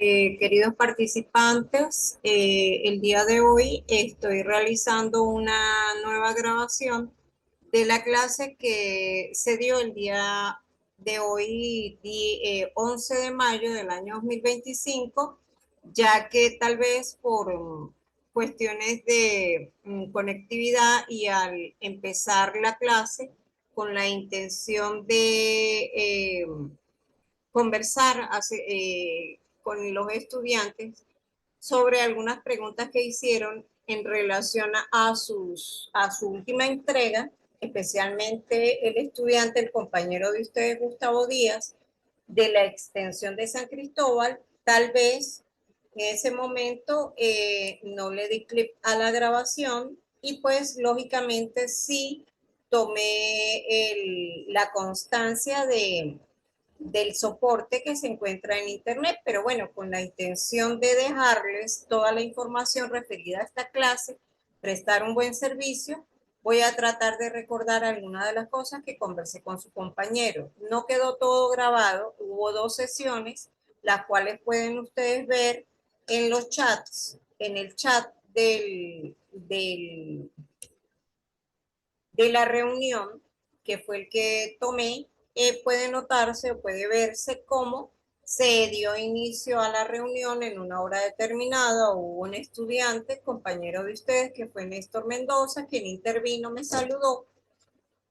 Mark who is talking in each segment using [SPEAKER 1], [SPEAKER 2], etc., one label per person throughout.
[SPEAKER 1] Queridos participantes, el día de hoy estoy realizando una nueva grabación de la clase que se dio el día de hoy, 11 de mayo del año 2025, ya que tal vez por cuestiones de conectividad y al empezar la clase con la intención de conversar con los estudiantes sobre algunas preguntas que hicieron en relación a su última entrega, especialmente el estudiante, el compañero de ustedes, Gustavo Díaz, de la extensión de San Cristóbal. Tal vez en ese momento no le di clip a la grabación y pues lógicamente sí tomé la constancia del soporte que se encuentra en Internet, pero bueno, con la intención de dejarles toda la información referida a esta clase, prestar un buen servicio, voy a tratar de recordar algunas de las cosas que conversé con su compañero. No quedó todo grabado, hubo dos sesiones, las cuales pueden ustedes ver en los chats, en el chat de la reunión, que fue el que tomé. Puede notarse o puede verse cómo se dio inicio a la reunión en una hora determinada. Hubo un estudiante, compañero de ustedes, que fue Néstor Mendoza, quien intervino, me saludó,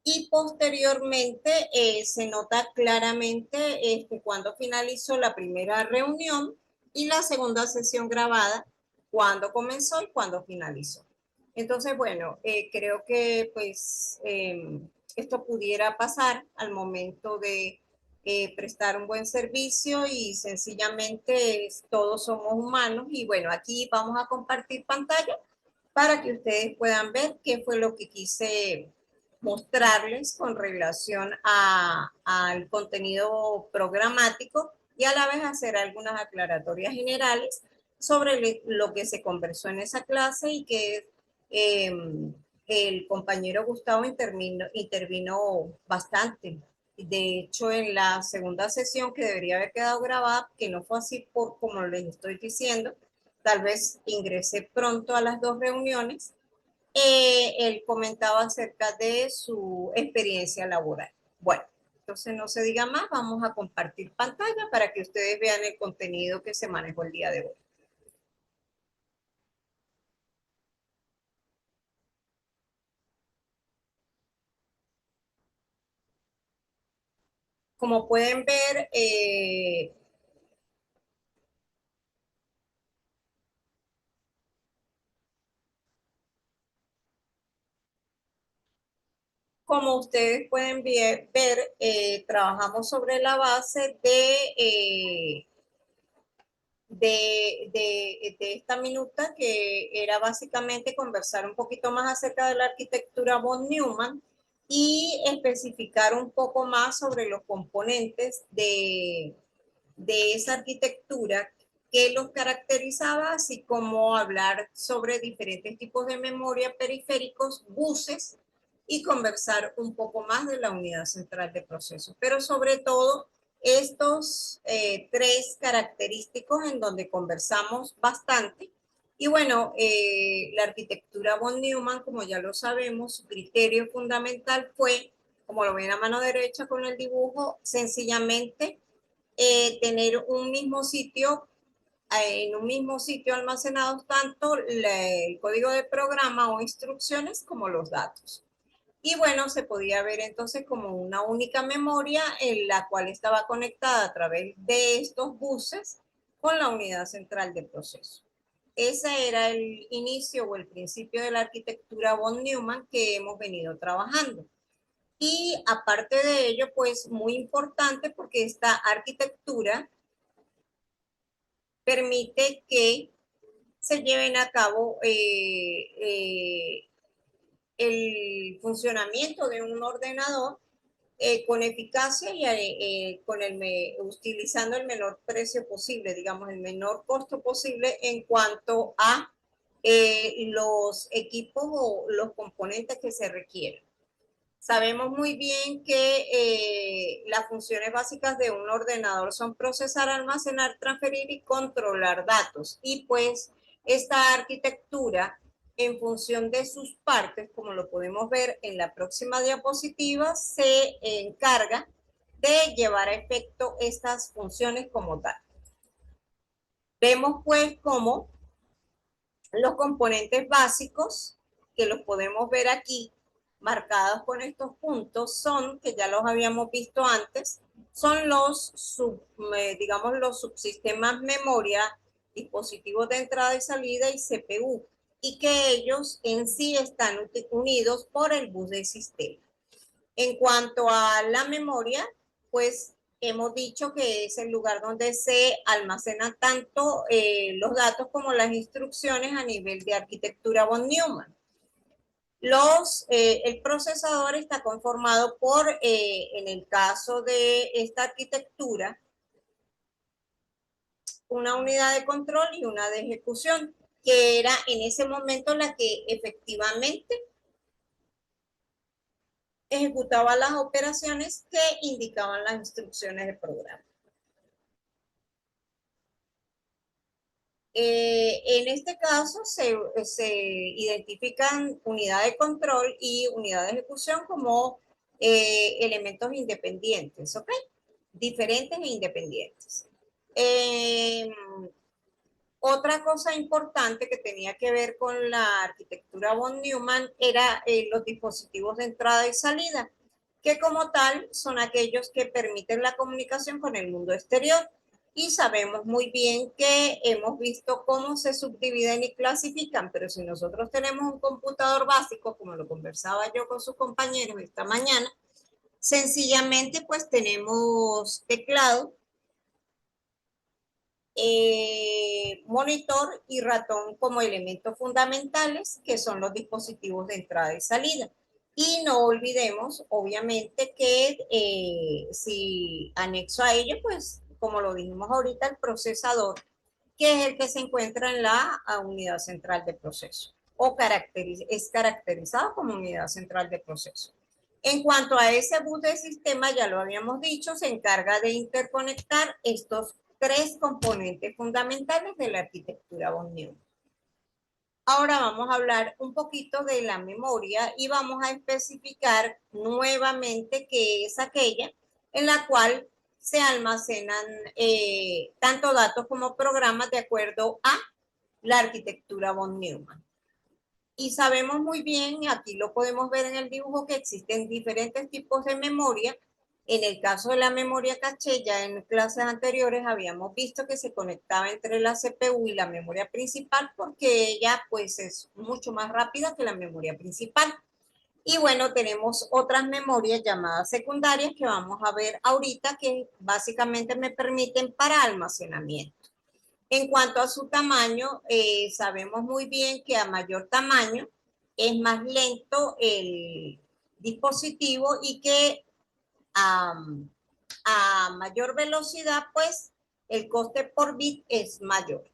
[SPEAKER 1] y posteriormente se nota claramente cuando finalizó la primera reunión y la segunda sesión grabada, cuando comenzó y cuando finalizó. Entonces, bueno, creo que pues esto pudiera pasar al momento de prestar un buen servicio y sencillamente todos somos humanos. Y bueno, aquí vamos a compartir pantalla para que ustedes puedan ver qué fue lo que quise mostrarles con relación al contenido programático y a la vez hacer algunas aclaratorias generales sobre lo que se conversó en esa clase y que eh, el compañero Gustavo intervino bastante. De hecho, en la segunda sesión que debería haber quedado grabada, que no fue así por como les estoy diciendo, tal vez ingresé pronto a las dos reuniones, él comentaba acerca de su experiencia laboral. Bueno, entonces no se diga más, vamos a compartir pantalla para que ustedes vean el contenido que se manejó el día de hoy. Como pueden ver, como ustedes pueden ver, trabajamos sobre la base de esta minuta, que era básicamente conversar un poquito más acerca de la arquitectura von Neumann y especificar un poco más sobre los componentes de esa arquitectura que los caracterizaba, así como hablar sobre diferentes tipos de memoria, periféricos, buses, y conversar un poco más de la unidad central de procesos. Pero sobre todo, estos tres característicos en donde conversamos bastante. Y bueno, la arquitectura von Neumann, como ya lo sabemos, su criterio fundamental fue, como lo ven a mano derecha con el dibujo, sencillamente tener un mismo sitio, en un mismo sitio almacenados tanto el código de programa o instrucciones como los datos. Y bueno, se podía ver entonces como una única memoria en la cual estaba conectada a través de estos buses con la unidad central de proceso. Ese era el inicio o el principio de la arquitectura von Neumann que hemos venido trabajando. Y aparte de ello, pues muy importante porque esta arquitectura permite que se lleven a cabo el funcionamiento de un ordenador con eficacia y utilizando el menor precio posible, digamos, el menor costo posible en cuanto a los equipos o los componentes que se requieren. Sabemos muy bien que las funciones básicas de un ordenador son procesar, almacenar, transferir y controlar datos. Y pues esta arquitectura, en función de sus partes, como lo podemos ver en la próxima diapositiva, se encarga de llevar a efecto estas funciones como tal. Vemos pues cómo los componentes básicos, que los podemos ver aquí, marcados con estos puntos, son, que ya los habíamos visto antes, son digamos, los subsistemas memoria, dispositivos de entrada y salida y CPU, y que ellos en sí están unidos por el bus de sistema. En cuanto a la memoria, pues hemos dicho que es el lugar donde se almacenan tanto los datos como las instrucciones a nivel de arquitectura von Neumann. El procesador está conformado por, en el caso de esta arquitectura, una unidad de control y una de ejecución, que era en ese momento la que efectivamente ejecutaba las operaciones que indicaban las instrucciones del programa. En este caso se identifican unidad de control y unidad de ejecución como elementos independientes, ¿ok? Diferentes e independientes. Eh, Otra cosa importante que tenía que ver con la arquitectura von Neumann era los dispositivos de entrada y salida, que como tal son aquellos que permiten la comunicación con el mundo exterior. Y sabemos muy bien que hemos visto cómo se subdividen y clasifican, pero si nosotros tenemos un computador básico, como lo conversaba yo con sus compañeros esta mañana, sencillamente pues tenemos teclado, monitor y ratón como elementos fundamentales, que son los dispositivos de entrada y salida. Y no olvidemos, obviamente, que si anexo a ello, pues, como lo dijimos ahorita, el procesador, que es el que se encuentra en la unidad central de proceso, o es caracterizado como unidad central de proceso. En cuanto a ese bus de sistema, ya lo habíamos dicho, se encarga de interconectar estos tres componentes fundamentales de la arquitectura von Neumann. Ahora vamos a hablar un poquito de la memoria y vamos a especificar nuevamente que es aquella en la cual se almacenan tanto datos como programas de acuerdo a la arquitectura von Neumann. Y sabemos muy bien, aquí lo podemos ver en el dibujo, que existen diferentes tipos de memoria. En el caso de la memoria caché, ya en clases anteriores habíamos visto que se conectaba entre la CPU y la memoria principal porque ella pues es mucho más rápida que la memoria principal. Y bueno, tenemos otras memorias llamadas secundarias que vamos a ver ahorita, que básicamente me permiten para almacenamiento. En cuanto a su tamaño, sabemos muy bien que a mayor tamaño es más lento el dispositivo y que a mayor velocidad, pues el coste por bit es mayor.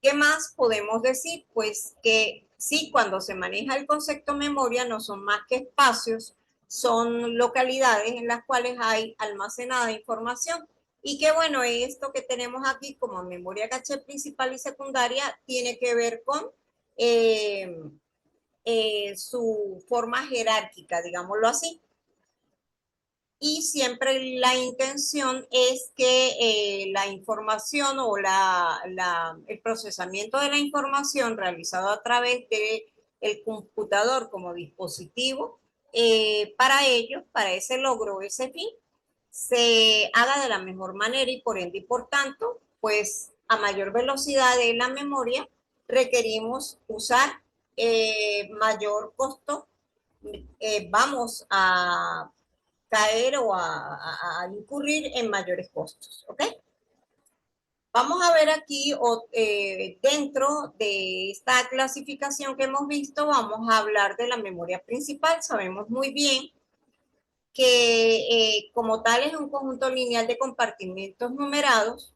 [SPEAKER 1] ¿Qué más podemos decir? Pues que sí, cuando se maneja el concepto memoria, no son más que espacios, son localidades en las cuales hay almacenada información. Y que bueno, esto que tenemos aquí como memoria caché principal y secundaria tiene que ver con eh, su forma jerárquica, digámoslo así. Y siempre la intención es que la información o el procesamiento de la información realizado a través del computador como dispositivo, para ello, para ese logro, ese fin, se haga de la mejor manera y por ende y por tanto, pues a mayor velocidad de la memoria requerimos usar mayor costo, vamos a caer o a incurrir en mayores costos, ¿ok? Vamos a ver aquí, dentro de esta clasificación que hemos visto, vamos a hablar de la memoria principal. Sabemos muy bien que como tal es un conjunto lineal de compartimentos numerados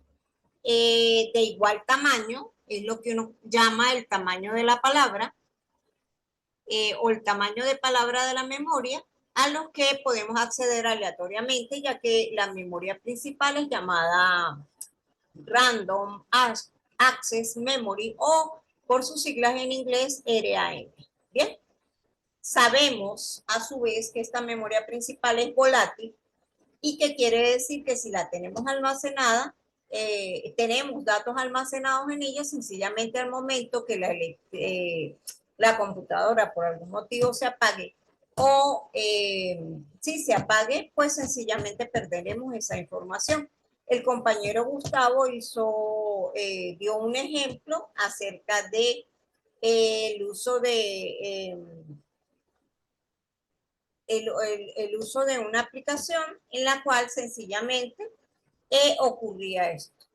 [SPEAKER 1] de igual tamaño, es lo que uno llama el tamaño de la palabra, o el tamaño de palabra de la memoria a los que podemos acceder aleatoriamente, ya que la memoria principal es llamada Random Access Memory o por sus siglas en inglés RAM. Bien, sabemos a su vez que esta memoria principal es volátil y que quiere decir que si la tenemos almacenada, tenemos datos almacenados en ella, sencillamente al momento que la computadora por algún motivo se apague o si se apague, pues sencillamente perderemos esa información. El compañero Gustavo dio un ejemplo acerca de el uso el uso de una aplicación en la cual sencillamente ocurría esto.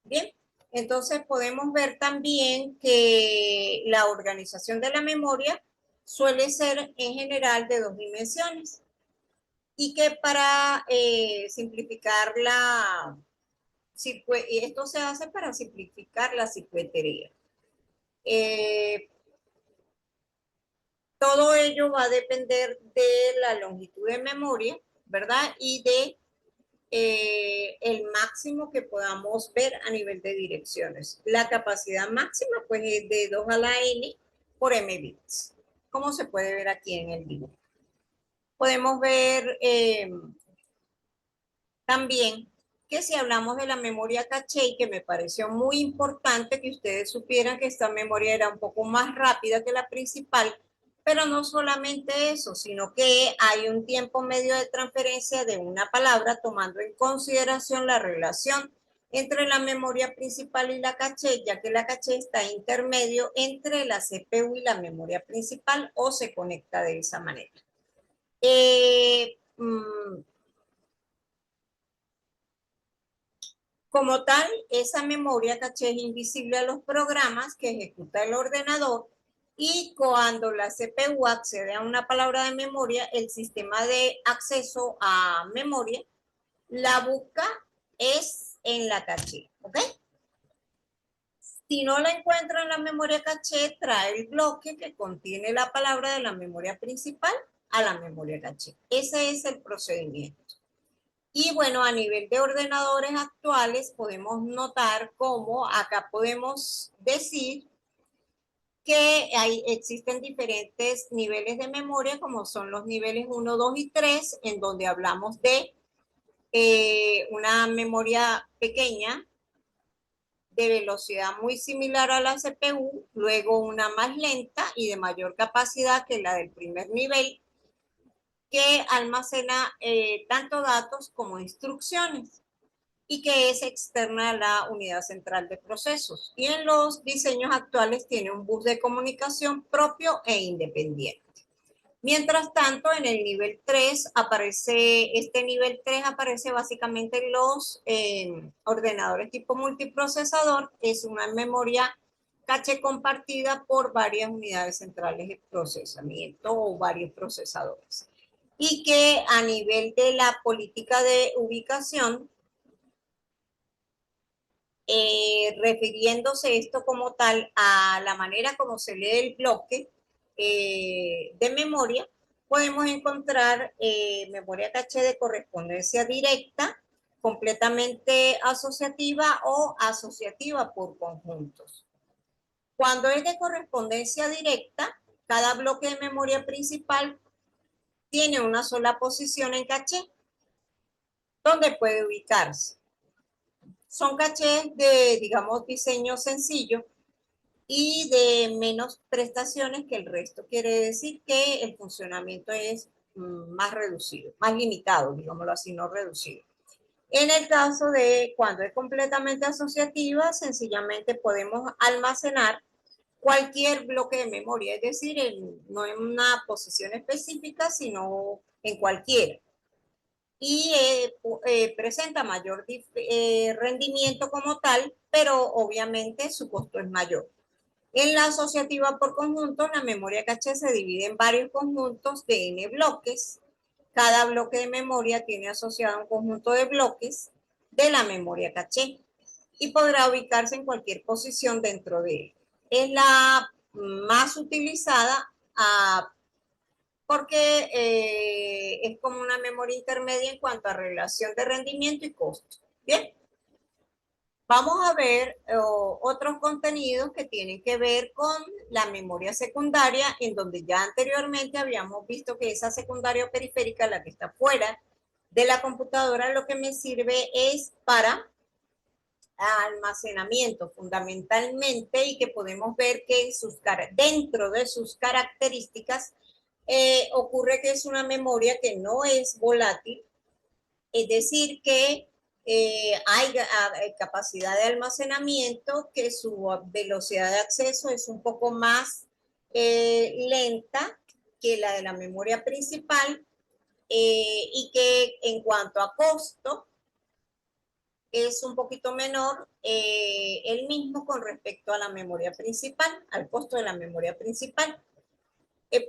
[SPEAKER 1] Bien, entonces podemos ver también que la organización de la memoria suele ser en general de dos dimensiones y que para simplificar esto se hace para simplificar la circuitería. Todo ello va a depender de la longitud de memoria, ¿verdad? Y de el máximo que podamos ver a nivel de direcciones. La capacidad máxima pues es de 2 a la n por m bits, como se puede ver aquí en el dibujo. Podemos ver también que si hablamos de la memoria caché, y que me pareció muy importante que ustedes supieran que esta memoria era un poco más rápida que la principal, pero no solamente eso, sino que hay un tiempo medio de transferencia de una palabra tomando en consideración la relación entre la memoria principal y la caché, ya que la caché está intermedio entre la CPU y la memoria principal o se conecta de esa manera. Como tal, esa memoria caché es invisible a los programas que ejecuta el ordenador y cuando la CPU accede a una palabra de memoria, el sistema de acceso a memoria la busca es en la caché, ¿ok? Si no la encuentra en la memoria caché, trae el bloque que contiene la palabra de la memoria principal a la memoria caché. Ese es el procedimiento. Y bueno, a nivel de ordenadores actuales podemos notar cómo acá podemos decir que existen diferentes niveles de memoria, como son los niveles 1, 2 y 3, en donde hablamos de una memoria pequeña de velocidad muy similar a la CPU, luego una más lenta y de mayor capacidad que la del primer nivel, que almacena tanto datos como instrucciones y que es externa a la unidad central de procesos. Y en los diseños actuales tiene un bus de comunicación propio e independiente. Mientras tanto, en el nivel 3 este nivel 3 aparece básicamente en los ordenadores tipo multiprocesador, es una memoria caché compartida por varias unidades centrales de procesamiento o varios procesadores. Y que a nivel de la política de ubicación, refiriéndose esto como tal a la manera como se lee el bloque de memoria, podemos encontrar memoria caché de correspondencia directa, completamente asociativa o asociativa por conjuntos. Cuando es de correspondencia directa, cada bloque de memoria principal tiene una sola posición en caché, donde puede ubicarse. Son cachés de, digamos, diseño sencillo y de menos prestaciones que el resto. Quiere decir que el funcionamiento es más reducido, más limitado, digámoslo así, no reducido. En el caso de cuando es completamente asociativa, sencillamente podemos almacenar cualquier bloque de memoria, es decir, no en una posición específica, sino en cualquiera. Y presenta mayor rendimiento como tal, pero obviamente su costo es mayor. En la asociativa por conjuntos, la memoria caché se divide en varios conjuntos de n bloques. Cada bloque de memoria tiene asociado un conjunto de bloques de la memoria caché y podrá ubicarse en cualquier posición dentro de él. Es la más utilizada porque es como una memoria intermedia en cuanto a relación de rendimiento y costo. Bien, vamos a ver otros contenidos que tienen que ver con la memoria secundaria, en donde ya anteriormente habíamos visto que esa secundaria periférica, la que está fuera de la computadora, lo que me sirve es para almacenamiento fundamentalmente, y que podemos ver que dentro de sus características ocurre que es una memoria que no es volátil, es decir, que hay capacidad de almacenamiento, que su velocidad de acceso es un poco más lenta que la de la memoria principal, y que en cuanto a costo es un poquito menor, el mismo con respecto a la memoria principal, al costo de la memoria principal.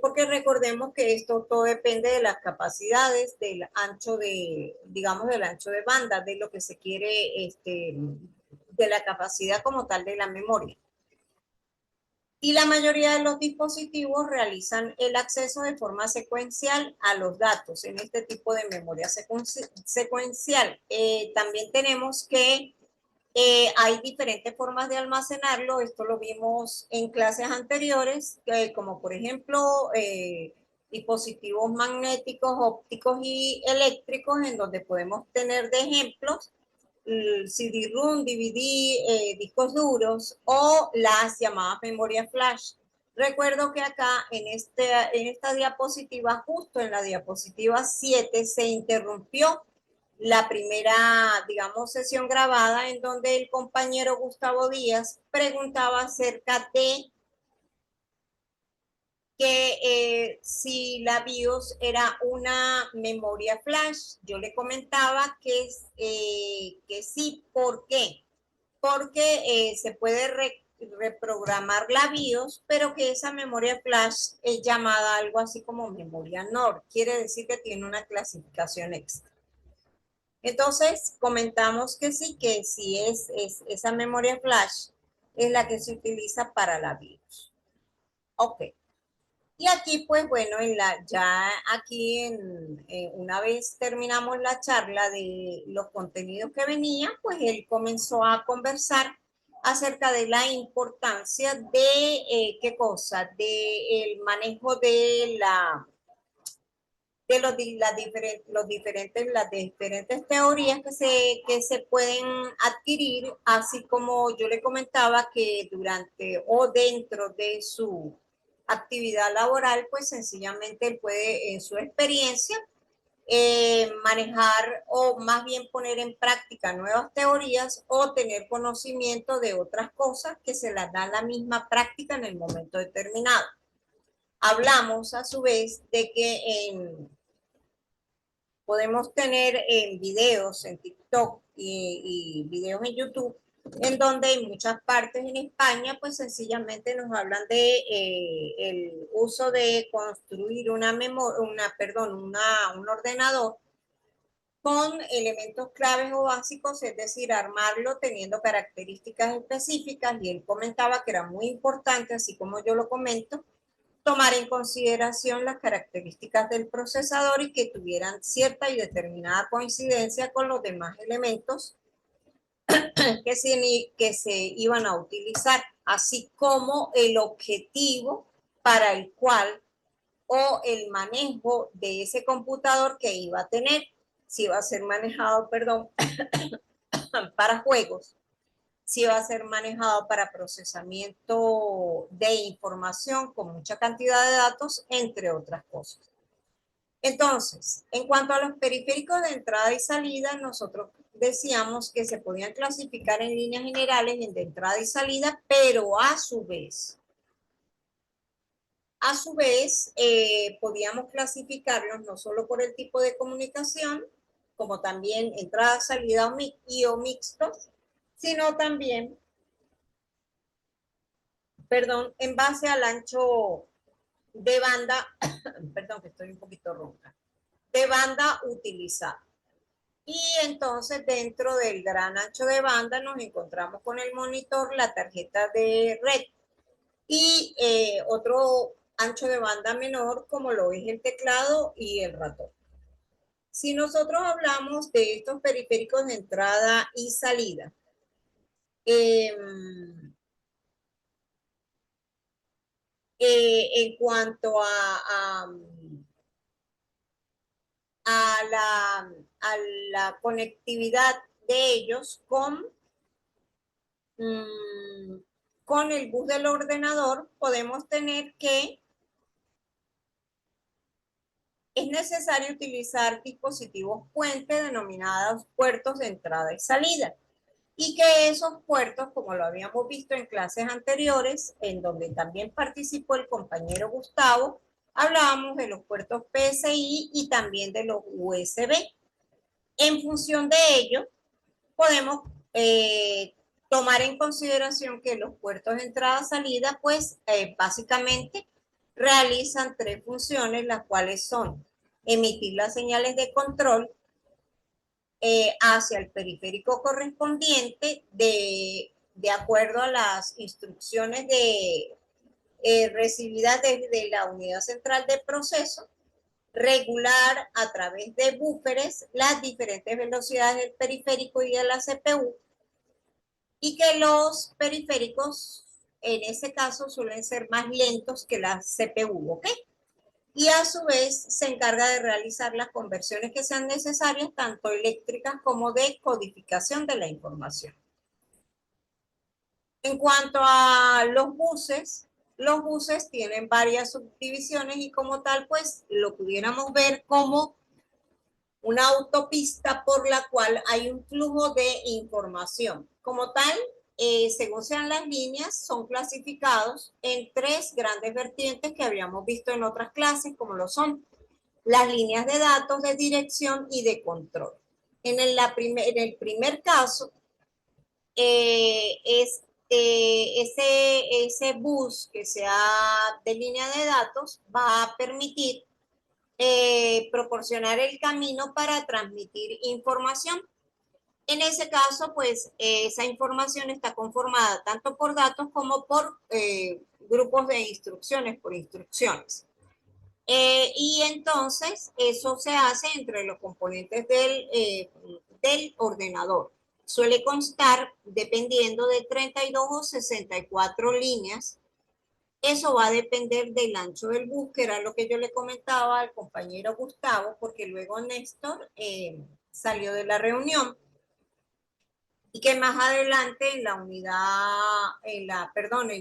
[SPEAKER 1] Porque recordemos que esto todo depende de las capacidades, del ancho de, digamos, del ancho de banda, de lo que se quiere, de la capacidad como tal de la memoria. Y la mayoría de los dispositivos realizan el acceso de forma secuencial a los datos en este tipo de memoria secuencial. También tenemos que hay diferentes formas de almacenarlo. Esto lo vimos en clases anteriores, como por ejemplo dispositivos magnéticos, ópticos y eléctricos, en donde podemos tener de ejemplos CD-ROM, DVD, discos duros o las llamadas memorias flash. Recuerdo que acá en esta diapositiva, justo en la diapositiva 7, se interrumpió la primera, digamos, sesión grabada, en donde el compañero Gustavo Díaz preguntaba acerca de que si la BIOS era una memoria flash. Yo le comentaba que sí. ¿Por qué? Porque se puede reprogramar la BIOS, pero que esa memoria flash es llamada algo así como memoria NOR. Quiere decir que tiene una clasificación extra. Entonces, comentamos que sí es esa memoria flash es la que se utiliza para la BIOS. Ok. Y aquí, pues bueno, ya aquí una vez terminamos la charla de los contenidos que venía, pues él comenzó a conversar acerca de la importancia de, ¿qué cosa? De el manejo de las diferentes teorías que se pueden adquirir, así como yo le comentaba que durante o dentro de su actividad laboral, pues sencillamente él puede, en su experiencia, manejar o más bien poner en práctica nuevas teorías o tener conocimiento de otras cosas que se las da la misma práctica en el momento determinado. Hablamos a su vez de que podemos tener videos en TikTok y videos en YouTube, en donde en muchas partes en España, pues sencillamente nos hablan de el uso de construir un ordenador con elementos claves o básicos, es decir, armarlo teniendo características específicas, y él comentaba que era muy importante, así como yo lo comento, tomar en consideración las características del procesador y que tuvieran cierta y determinada coincidencia con los demás elementos que se iban a utilizar, así como el objetivo para el cual o el manejo de ese computador que iba a tener, si iba a ser manejado, perdón, para juegos, si va a ser manejado para procesamiento de información con mucha cantidad de datos, entre otras cosas. Entonces, en cuanto a los periféricos de entrada y salida, nosotros decíamos que se podían clasificar en líneas generales en de entrada y salida, pero podíamos clasificarlos no solo por el tipo de comunicación, como también entrada, salida o mixtos, sino también, perdón, en base al ancho de banda, perdón que estoy un poquito ronca, de banda utilizada. Y entonces dentro del gran ancho de banda nos encontramos con el monitor, la tarjeta de red y ancho de banda menor como lo es el teclado y el ratón. Si nosotros hablamos de estos periféricos de entrada y salida, eh, en cuanto a la conectividad de ellos mm, con el bus del ordenador, podemos tener que es necesario utilizar dispositivos puente denominados puertos de entrada y salida. Y que esos puertos, como lo habíamos visto en clases anteriores, en donde también participó el compañero Gustavo, hablábamos de los puertos PSI y también de los USB. En función de ello, podemos tomar en consideración que los puertos de entrada-salida, pues básicamente realizan tres funciones, las cuales son emitir las señales de control hacia el periférico correspondiente de acuerdo a las instrucciones recibidas desde la unidad central de proceso, regular a través de búferes las diferentes velocidades del periférico y de la CPU, y que los periféricos en ese caso suelen ser más lentos que la CPU, ¿ok? Y a su vez se encarga de realizar las conversiones que sean necesarias, tanto eléctricas como de codificación de la información. En cuanto a los buses tienen varias subdivisiones y como tal, pues lo pudiéramos ver como una autopista por la cual hay un flujo de información. Como tal, según sean las líneas, son clasificados en tres grandes vertientes que habíamos visto en otras clases, como lo son las líneas de datos, de dirección y de control. En el primer caso, ese bus que sea de línea de datos va a permitir proporcionar el camino para transmitir información. En ese caso, pues esa información está conformada tanto por datos como por grupos de instrucciones, por instrucciones. Y entonces eso se hace entre los componentes del ordenador. Suele constar dependiendo de 32 o 64 líneas. Eso va a depender del ancho del bus, que era lo que yo le comentaba al compañero Gustavo, porque luego Néstor salió de la reunión y que más adelante en la unidad, en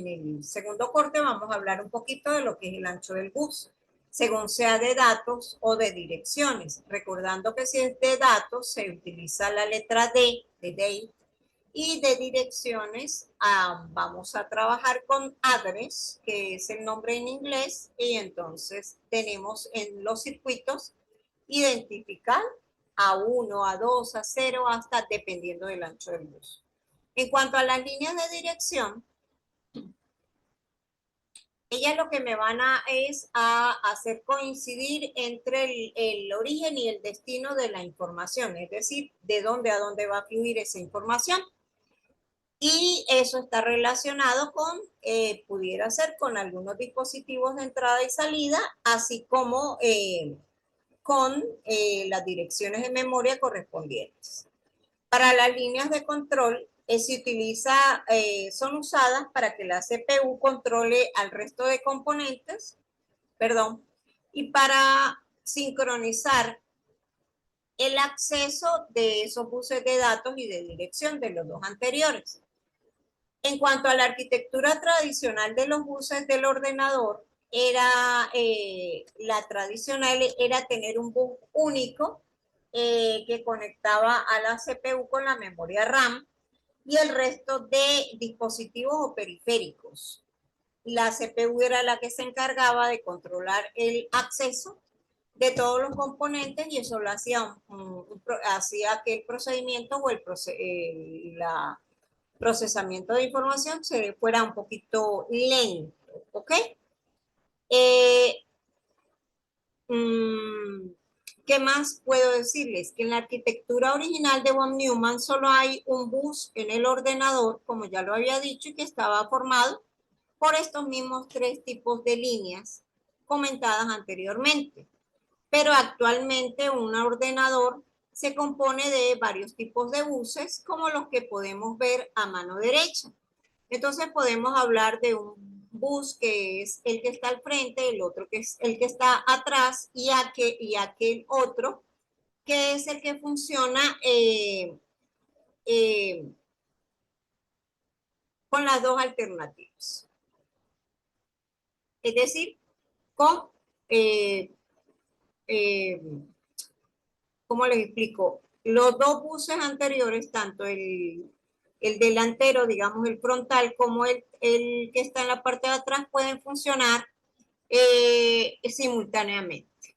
[SPEAKER 1] el segundo corte vamos a hablar un poquito de lo que es el ancho del bus, según sea de datos o de direcciones. Recordando que si es de datos se utiliza la letra D, de date, y de direcciones vamos a trabajar con address, que es el nombre en inglés, y entonces tenemos en los circuitos identificar A1, A2, A0, hasta dependiendo del ancho del bus. En cuanto a las líneas de dirección, ellas lo que me van es a hacer coincidir entre el origen y el destino de la información, es decir, de dónde a dónde va a fluir esa información. Y eso está relacionado con, pudiera ser con algunos dispositivos de entrada y salida, así como con las direcciones de memoria correspondientes. Para las líneas de control, son usadas para que la CPU controle al resto de componentes, perdón, y para sincronizar el acceso de esos buses de datos y de dirección de los dos anteriores. En cuanto a la arquitectura tradicional de los buses del ordenador, la tradicional era tener un bus único que conectaba a la CPU con la memoria RAM y el resto de dispositivos o periféricos. La CPU era la que se encargaba de controlar el acceso de todos los componentes y eso lo hacía que el procedimiento o la procesamiento de información se fuera un poquito lento, ¿ok? Eh, ¿Qué más puedo decirles? Que en la arquitectura original de von Neumann solo hay un bus en el ordenador, como ya lo había dicho, y que estaba formado por estos mismos tres tipos de líneas comentadas anteriormente. Pero actualmente un ordenador se compone de varios tipos de buses, como los que podemos ver a mano derecha. Entonces podemos hablar de un bus que es el que está al frente, el otro que es el que está atrás y aquel otro que es el que funciona eh, con las dos alternativas. Es decir, con, eh, eh, ¿cómo les explico? Los dos buses anteriores, tanto el delantero, digamos el frontal, como el que está en la parte de atrás, pueden funcionar simultáneamente.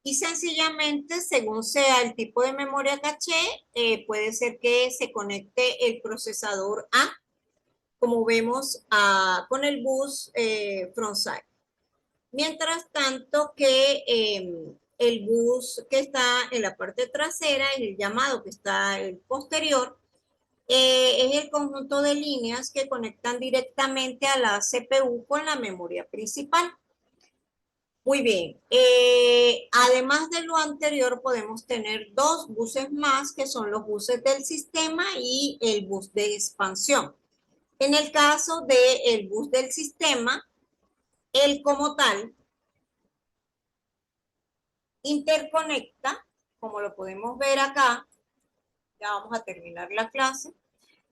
[SPEAKER 1] Y sencillamente, según sea el tipo de memoria caché, puede ser que se conecte el procesador A, como vemos con el bus frontside. Mientras tanto que el bus que está en la parte trasera, el llamado que está el posterior, es el conjunto de líneas que conectan directamente a la CPU con la memoria principal. Muy bien. Además de lo anterior, podemos tener dos buses más, que son los buses del sistema y el bus de expansión. En el caso del bus del sistema, él como tal interconecta, como lo podemos ver acá, ya vamos a terminar la clase,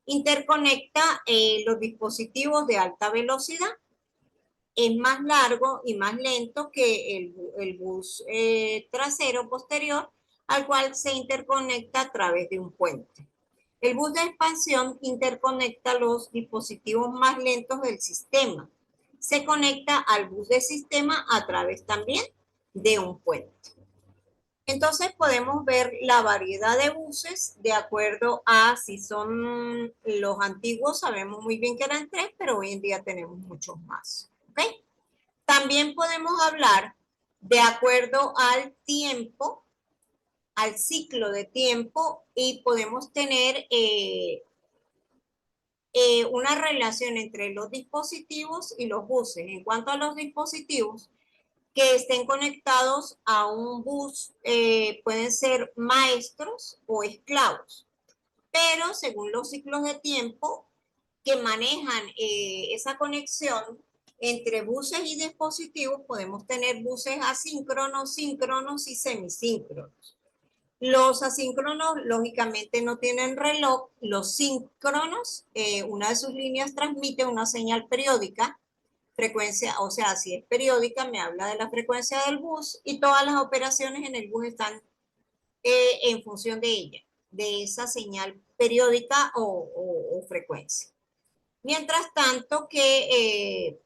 [SPEAKER 1] interconecta los dispositivos de alta velocidad. Es más largo y más lento que el bus trasero posterior, al cual se interconecta a través de un puente. El bus de expansión interconecta los dispositivos más lentos del sistema. Se conecta al bus de sistema a través también de un puente. Entonces podemos ver la variedad de buses de acuerdo a si son los antiguos, sabemos muy bien que eran 3, pero hoy en día tenemos muchos más. ¿Okay? También podemos hablar de acuerdo al tiempo, al ciclo de tiempo, y podemos tener una relación entre los dispositivos y los buses. En cuanto a los dispositivos que estén conectados a un bus, pueden ser maestros o esclavos, pero según los ciclos de tiempo que manejan esa conexión entre buses y dispositivos, podemos tener buses asíncronos, síncronos y semisíncronos. Los asíncronos, lógicamente, no tienen reloj. Los síncronos, una de sus líneas transmite una señal periódica, frecuencia, o sea, si es periódica, me habla de la frecuencia del bus y todas las operaciones en el bus están en función de ella, de esa señal periódica o frecuencia. Mientras tanto que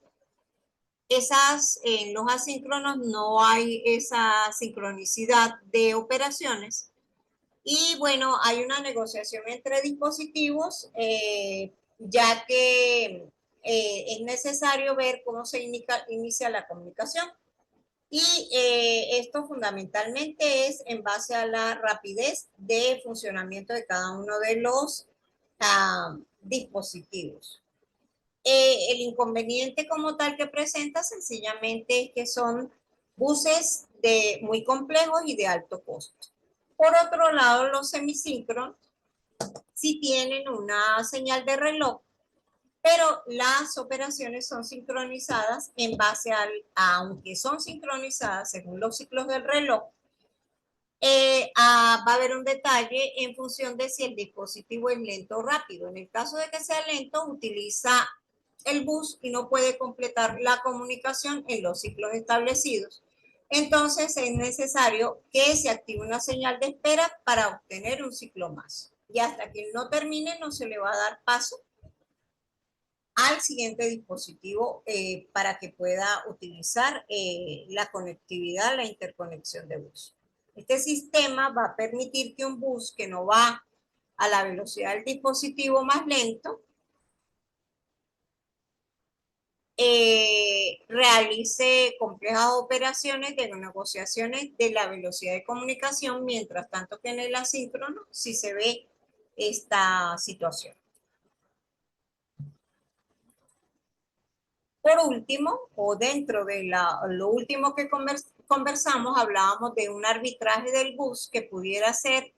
[SPEAKER 1] en los asíncronos no hay esa sincronicidad de operaciones. Y bueno, hay una negociación entre dispositivos, ya que es necesario ver cómo se inicia la comunicación. Y esto fundamentalmente es en base a la rapidez de funcionamiento de cada uno de los dispositivos. El inconveniente como tal que presenta sencillamente es que son buses muy complejos y de alto costo. Por otro lado, los semisíncronos sí tienen una señal de reloj, pero las operaciones son sincronizadas en base aunque son sincronizadas según los ciclos del reloj, va a haber un detalle en función de si el dispositivo es lento o rápido. En el caso de que sea lento, utiliza el bus y no puede completar la comunicación en los ciclos establecidos. Entonces es necesario que se active una señal de espera para obtener un ciclo más. Y hasta que no termine, no se le va a dar paso al siguiente dispositivo para que pueda utilizar la conectividad, la interconexión de bus. Este sistema va a permitir que un bus que no va a la velocidad del dispositivo más lento realice complejas operaciones de negociaciones de la velocidad de comunicación, mientras tanto que en el asíncrono sí se ve esta situación. Por último, o dentro de lo último que conversamos, hablábamos de un arbitraje del bus que pudiera ser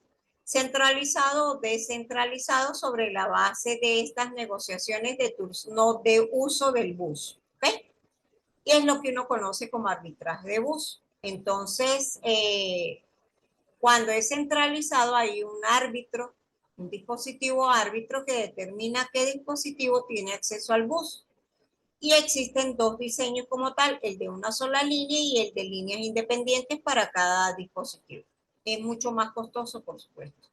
[SPEAKER 1] centralizado o descentralizado sobre la base de estas negociaciones de turno de uso del bus. ¿Okay? Y es lo que uno conoce como arbitraje de bus. Entonces, cuando es centralizado hay un árbitro, un dispositivo árbitro que determina qué dispositivo tiene acceso al bus. Y existen dos diseños como tal, el de una sola línea y el de líneas independientes para cada dispositivo. Es mucho más costoso, por supuesto.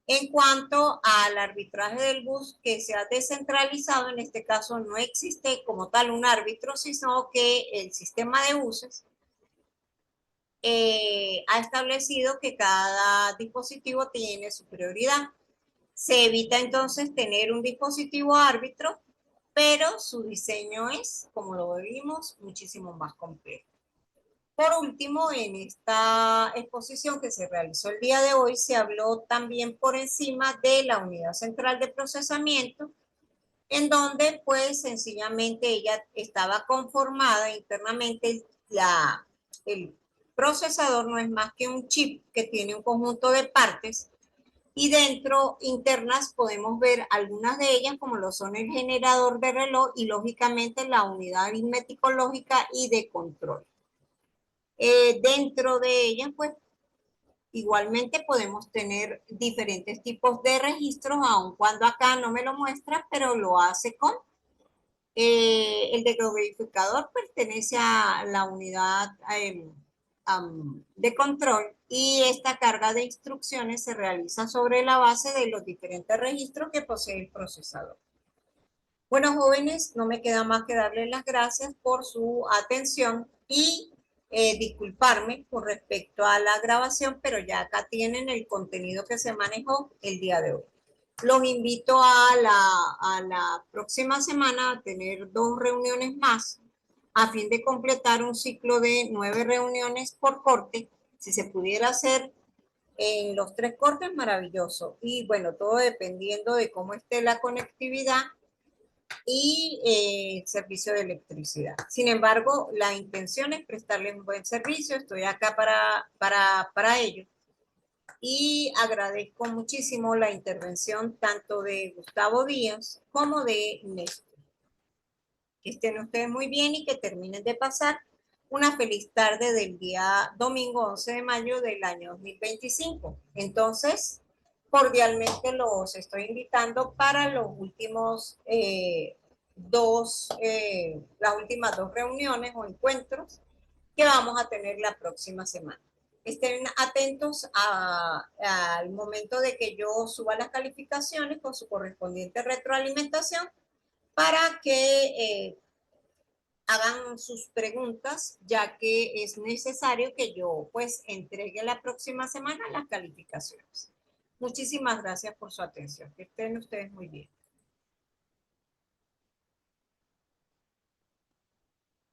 [SPEAKER 1] En cuanto al arbitraje del bus que se ha descentralizado, en este caso no existe como tal un árbitro, sino que el sistema de buses ha establecido que cada dispositivo tiene su prioridad. Se evita entonces tener un dispositivo árbitro, pero su diseño es, como lo vimos, muchísimo más complejo. Por último, en esta exposición que se realizó el día de hoy, se habló también por encima de la unidad central de procesamiento, en donde pues sencillamente ella estaba conformada internamente, el procesador no es más que un chip que tiene un conjunto de partes y dentro internas podemos ver algunas de ellas como lo son el generador de reloj y lógicamente la unidad aritmético lógica y de control. Dentro de ellas pues igualmente podemos tener diferentes tipos de registros, aun cuando acá no me lo muestra, pero lo hace con el decodificador. Pertenece a la unidad de control y esta carga de instrucciones se realiza sobre la base de los diferentes registros que posee el procesador. Bueno, jóvenes, no me queda más que darles las gracias por su atención y disculparme con respecto a la grabación, pero ya acá tienen el contenido que se manejó el día de hoy. Los invito a la próxima semana a tener 2 reuniones más a fin de completar un ciclo de 9 reuniones por corte. Si se pudiera hacer en los 3 cortes, maravilloso. Y bueno, todo dependiendo de cómo esté la conectividad y servicio de electricidad. Sin embargo, la intención es prestarles un buen servicio. Estoy acá para ello. Y agradezco muchísimo la intervención tanto de Gustavo Díaz como de Néstor. Que estén ustedes muy bien y que terminen de pasar una feliz tarde del día domingo 11 de mayo del año 2025. Entonces, cordialmente los estoy invitando para los últimos las últimas 2 reuniones o encuentros que vamos a tener la próxima semana. Estén atentos al momento de que yo suba las calificaciones con su correspondiente retroalimentación para que hagan sus preguntas, ya que es necesario que yo pues entregue la próxima semana las calificaciones. Muchísimas gracias por su atención. Que estén ustedes muy bien.